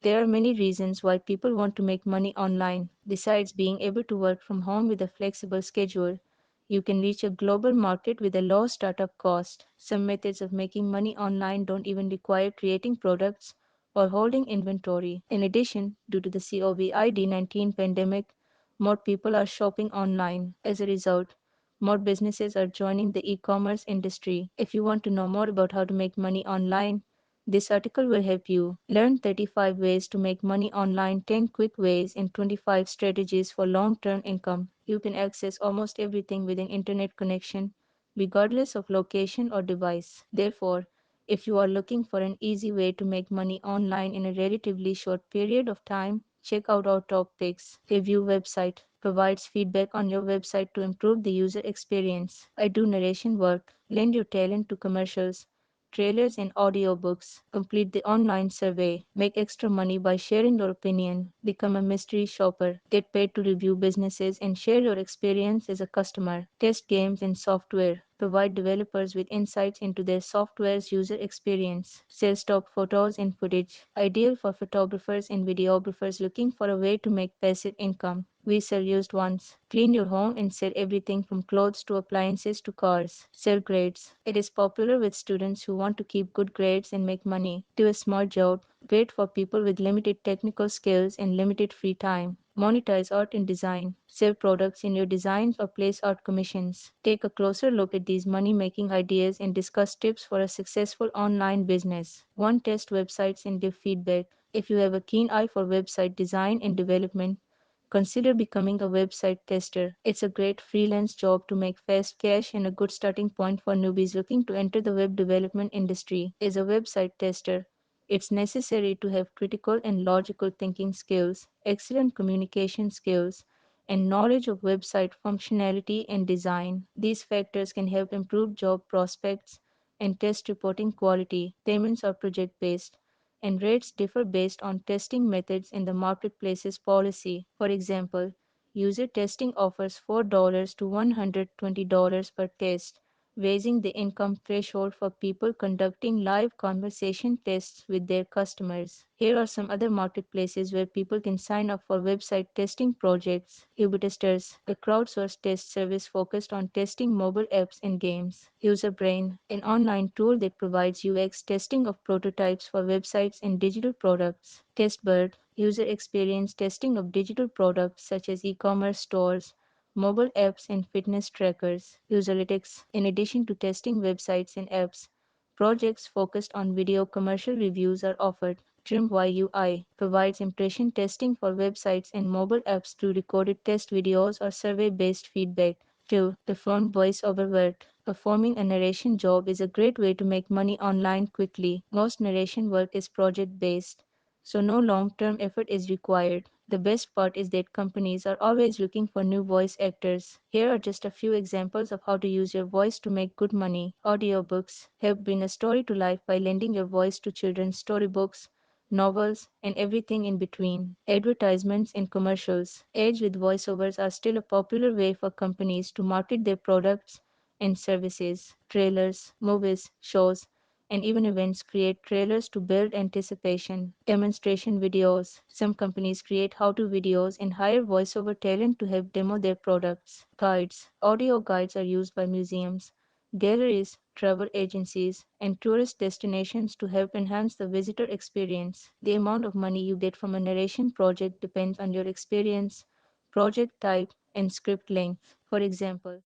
There are many reasons why people want to make money online. Besides being able to work from home with a flexible schedule, you can reach a global market with a low startup cost. Some methods of making money online don't even require creating products or holding inventory. In addition, due to the COVID-19 pandemic, more people are shopping online. As a result, more businesses are joining the e-commerce industry. If you want to know more about how to make money online, this article will help you. Learn 35 ways to make money online, 10 quick ways, and 25 strategies for long-term income. You can access almost everything with an internet connection, regardless of location or device. Therefore, if you are looking for an easy way to make money online in a relatively short period of time, check out our top picks. Review website provides feedback on your website to improve the user experience. I do narration work. Lend your talent to commercials, trailers, and audiobooks. Complete the online survey. Make extra money by sharing your opinion. Become a mystery shopper. Get paid to review businesses and share your experience as a customer. Test games and software. Provide developers with insights into their software's user experience. Sell stock photos and footage. Ideal for photographers and videographers looking for a way to make passive income. We sell used ones. Clean your home and sell everything from clothes to appliances to cars. Sell grades. It is popular with students who want to keep good grades and make money. Do a smart job. Great for people with limited technical skills and limited free time. Monetize art and design. Sell products in your designs or place art commissions. Take a closer look at these money making ideas and discuss tips for a successful online business. 1. Test websites and give feedback. If you have a keen eye for website design and development, consider becoming a website tester. It's a great freelance job to make fast cash and a good starting point for newbies looking to enter the web development industry. As a website tester, it's necessary to have critical and logical thinking skills, excellent communication skills, and knowledge of website functionality and design. These factors can help improve job prospects and test reporting quality. Payments are project based, and rates differ based on testing methods in the marketplace's policy. For example, user testing offers $4 to $120 per test, raising the income threshold for people conducting live conversation tests with their customers. Here are some other marketplaces where people can sign up for website testing projects. Ubitesters, a crowdsourced test service focused on testing mobile apps and games. UserBrain, an online tool that provides UX testing of prototypes for websites and digital products. Testbird, user experience testing of digital products such as e-commerce stores, mobile apps, and fitness trackers. Userlytics, in addition to testing websites and apps, projects focused on video commercial reviews are offered. TrimYUI provides impression testing for websites and mobile apps through recorded test videos or survey-based feedback. 2. Perform voice-over work. Performing a narration job is a great way to make money online quickly. Most narration work is project-based, so no long-term effort is required. The best part is that companies are always looking for new voice actors. Here are just a few examples of how to use your voice to make good money. Audiobooks help bring a story to life by lending your voice to children's storybooks, novels, and everything in between. Advertisements and commercials. Ads with voiceovers are still a popular way for companies to market their products and services. Trailers, movies, shows, and even events create trailers to build anticipation. Demonstration videos. Some companies create how-to videos and hire voiceover talent to help demo their products. Guides. Audio guides are used by museums, galleries, travel agencies, and tourist destinations to help enhance the visitor experience. The amount of money you get from a narration project depends on your experience, project type, and script length. For example,